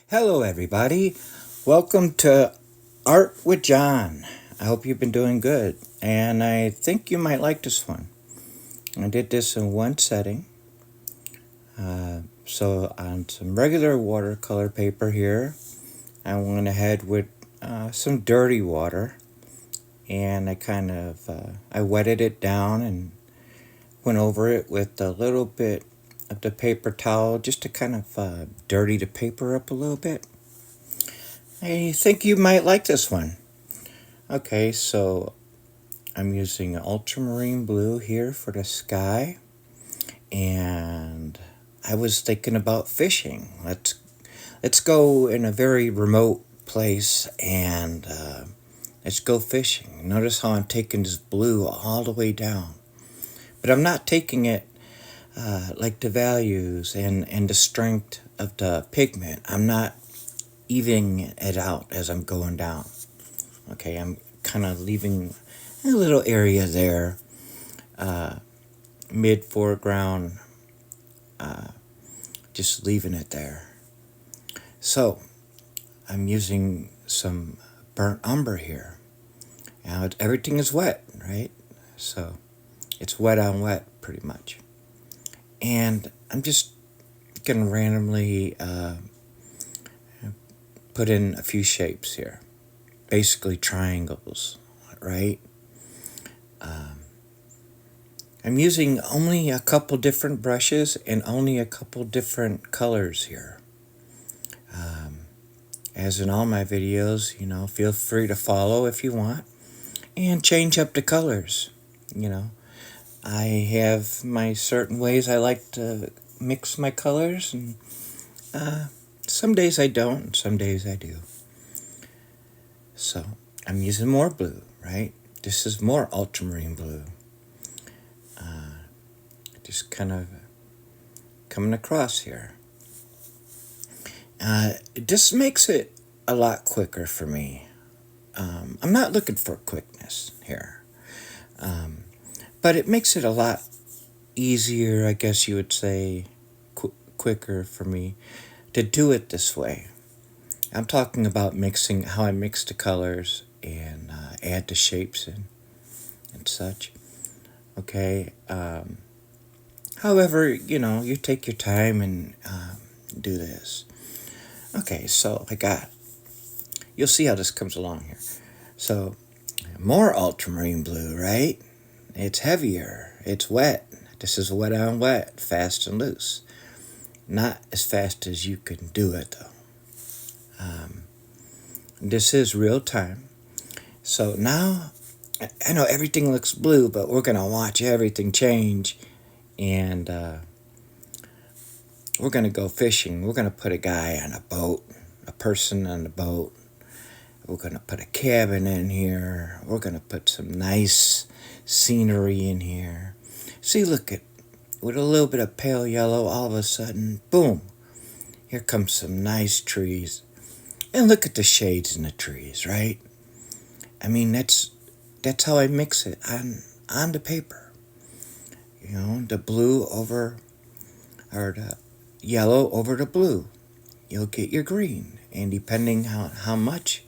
Hello, everybody. Welcome to Art with John. I hope you've been doing good, and I think you might like this one. I did this in one setting. So, on some regular watercolor paper here, I went ahead with some dirty water, and I wetted it down and went over it with a little bit of the paper towel just to kind of dirty the paper up a little bit. I think you might like this one. Okay, so I'm using ultramarine blue here for the sky, and I was thinking about fishing. Let's go in a very remote place and let's go fishing. Notice how I'm taking this blue all the way down, but I'm not taking it like the values and the strength of the pigment. I'm not evening it out as I'm going down. Okay, I'm kind of leaving a little area there, mid foreground, just leaving it there. So I'm using some burnt umber here. Now everything is wet, right? So it's wet on wet pretty much. And I'm just gonna randomly put in a few shapes here, basically triangles, right? I'm using only a couple different brushes and only a couple different colors here. As in all my videos, feel free to follow if you want and change up the colors. I have my certain ways I like to mix my colors, and some days I don't, and some days I do. So I'm using more blue, right? This is more ultramarine blue. Just kind of coming across here. This makes it a lot quicker for me. I'm not looking for quickness here, but it makes it a lot easier, I guess you would say, quicker for me to do it this way. I'm talking about mixing, how I mix the colors and add the shapes in and such. Okay. However, you take your time and do this. Okay, so you'll see how this comes along here. So, more ultramarine blue, right? It's heavier, it's wet. This is wet on wet, fast and loose. Not as fast as you can do it, though. This is real time. So now, I know everything looks blue, but we're going to watch everything change. And we're going to go fishing. We're going to put a guy on a boat, a person on the boat. We're going to put a cabin in here. We're going to put some nice scenery in here. See, look at, with a little bit of pale yellow, all of a sudden, boom, here comes some nice trees. And look at the shades in the trees, right? I mean, that's how I mix it on the paper. The blue over, or the yellow over the blue. You'll get your green. And depending how much,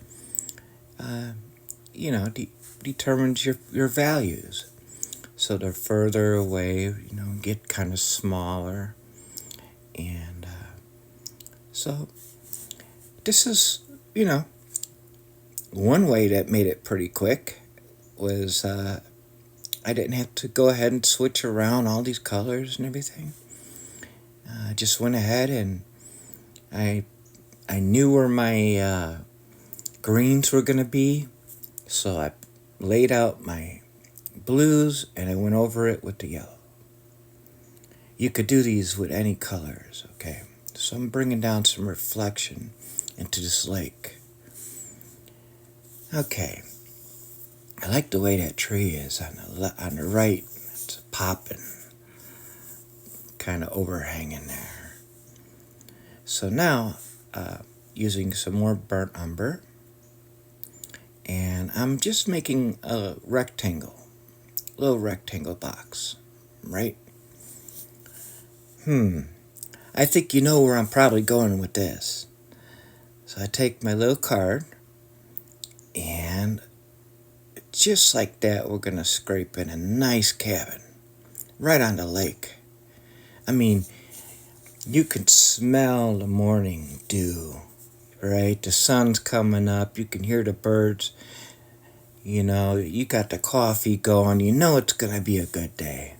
determines your values. So the further away, get kind of smaller. And so this is, one way that made it pretty quick was I didn't have to go ahead and switch around all these colors and everything. I just went ahead and I knew where my greens were going to be, so I laid out my blues and I went over it with the yellow. You could do these with any colors, okay? So I'm bringing down some reflection into this lake. Okay. I like the way that tree is on the right. It's popping, kind of overhanging there. So now, using some more burnt umber, and I'm just making a little rectangle box, right? I think you know where I'm probably going with this. So I take my little card, and just like that, we're going to scrape in a nice cabin right on the lake. I mean, you can smell the morning dew, right? The sun's coming up. You can hear the birds. You know, you got the coffee going. You know it's going to be a good day.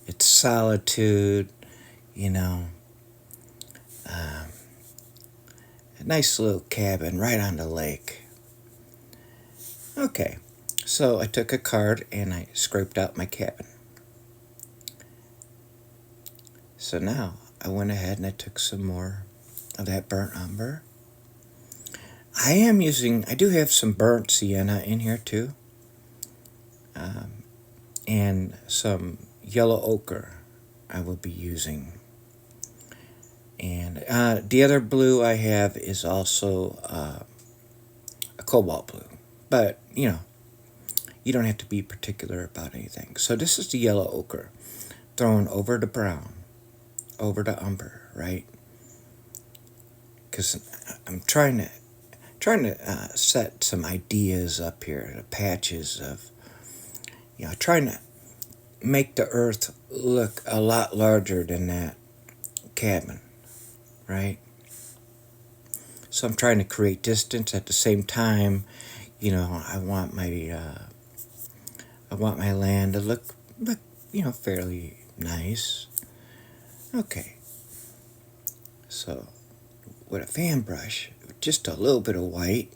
It's solitude, you know. A nice little cabin right on the lake. Okay, so I took a card and I scraped out my cabin. So now I went ahead and I took some more of that burnt umber. I do have some burnt sienna in here too. And some yellow ochre I will be using. And the other blue I have is also a cobalt blue. But, you know, you don't have to be particular about anything. So this is the yellow ochre thrown over the brown, over the umber, right? Because I'm trying to set some ideas up here, the patches of, you know, trying to make the earth look a lot larger than that cabin, right? So I'm trying to create distance at the same time. You know, I want my land to look, you know, fairly nice. Okay. So with a fan brush, just a little bit of white,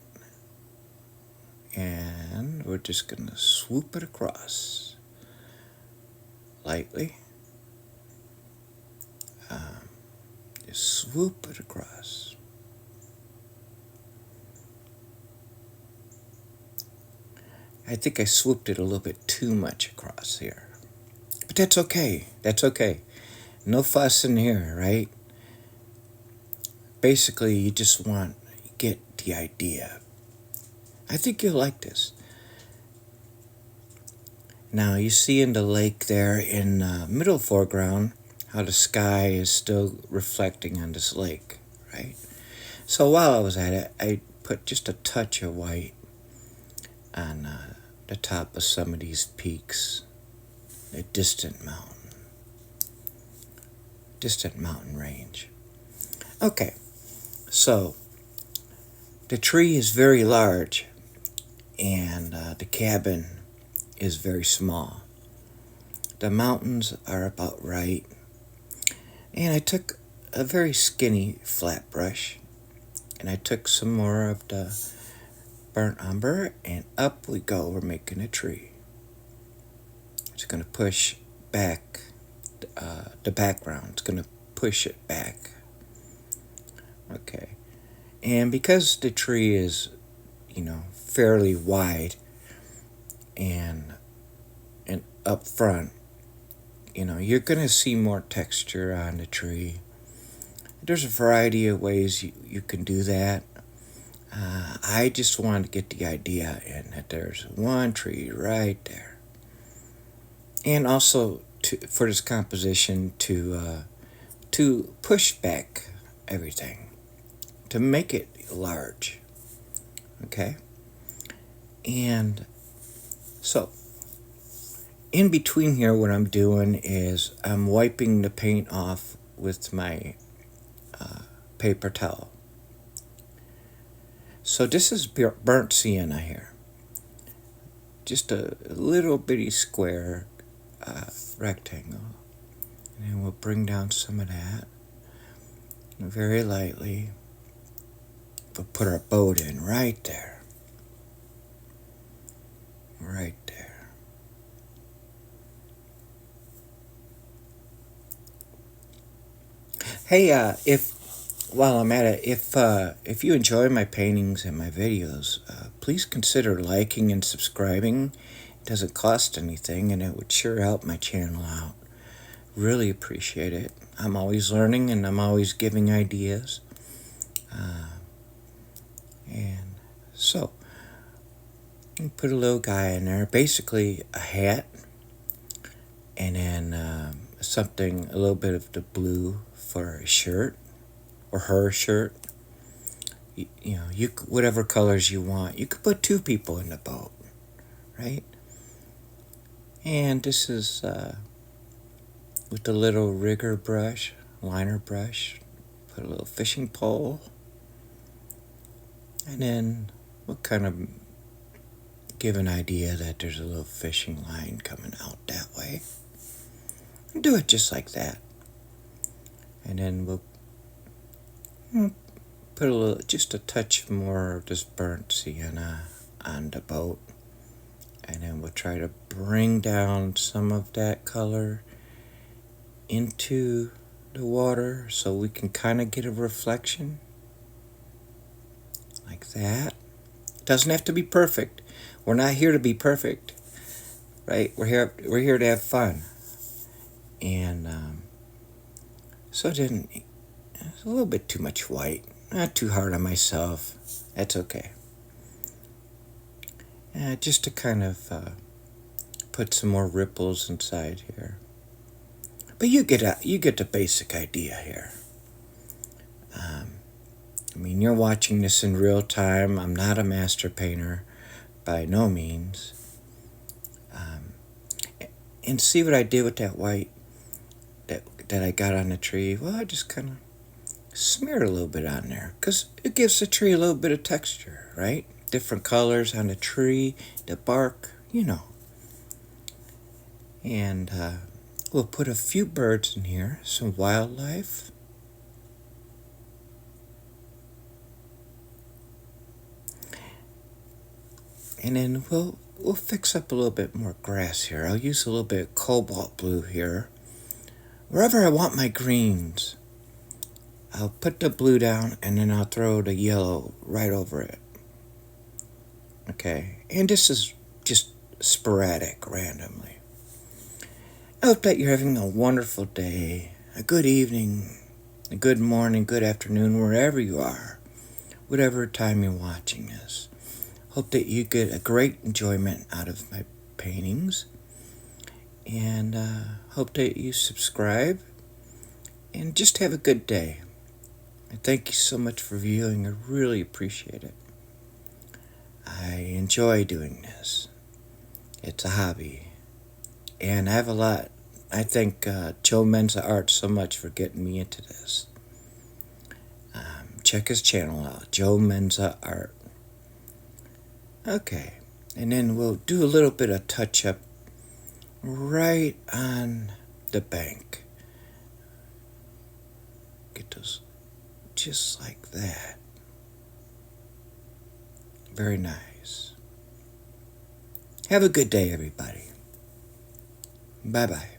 and we're just gonna swoop it across lightly. Just swoop it across. I think I swooped it a little bit too much across here. But that's okay. That's okay. No fuss in here, right? Basically, you just want to get the idea. I think you'll like this. Now, you see in the lake there in middle foreground how the sky is still reflecting on this lake, right? So while I was at it, I put just a touch of white on the top of some of these peaks, a distant mountain range. Okay, so the tree is very large, and the cabin is very small. The mountains are about right, and I took a very skinny flat brush, and I took some more of the burnt umber, and up we go. We're making a tree. It's going to push back the background. It's going to push it back. Okay. And because the tree is, you know, fairly wide and up front, you know, you're going to see more texture on the tree. There's a variety of ways you can do that. I just wanted to get the idea in that there's one tree right there. And also for this composition to push back everything, to make it large. Okay? And so, in between here, what I'm doing is I'm wiping the paint off with my paper towel. So this is burnt sienna here. Just a little bitty square rectangle. And we'll bring down some of that very lightly. We'll put our boat in right there. Right there. Hey, if while I'm at it, if you enjoy my paintings and my videos, please consider liking and subscribing. It doesn't cost anything, and it would sure help my channel out. Really appreciate it. I'm always learning, and I'm always giving ideas. And so, put a little guy in there, basically a hat, and then something, a little bit of the blue for a shirt, or her shirt, You know, whatever colors you want. You could put 2 people in the boat, right? And this is with the little rigger brush, liner brush. Put a little fishing pole. And then we'll kind of give an idea that there's a little fishing line coming out that way. And do it just like that. And then we'll put just a touch more of this burnt sienna on the boat. And then we'll try to bring down some of that color into the water so we can kind of get a reflection. Like that. Doesn't have to be perfect. We're not here to be perfect, right? We're here to have fun. And so then it's a little bit too much white. Not too hard on myself. That's okay. Just to kind of put some more ripples inside here. But you get the basic idea here. I mean, you're watching this in real time. I'm not a master painter, by no means. And see what I did with that white that I got on the tree? Well, I just kind of smeared a little bit on there because it gives the tree a little bit of texture, right? Different colors on the tree, the bark, you know. And we'll put a few birds in here, some wildlife. And then we'll fix up a little bit more grass here. I'll use a little bit of cobalt blue here. Wherever I want my greens, I'll put the blue down and then I'll throw the yellow right over it. Okay, and this is just sporadic, randomly. I hope that you're having a wonderful day, a good evening, a good morning, good afternoon, wherever you are, whatever time you're watching this. Hope that you get a great enjoyment out of my paintings. And hope that you subscribe. And just have a good day. And thank you so much for viewing. I really appreciate it. I enjoy doing this. It's a hobby. And I have a lot. I thank Joe Menza Art so much for getting me into this. Check his channel out, Joe Menza Art. Okay, and then we'll do a little bit of touch-up right on the bank. Get those just like that. Very nice. Have a good day, everybody. Bye-bye.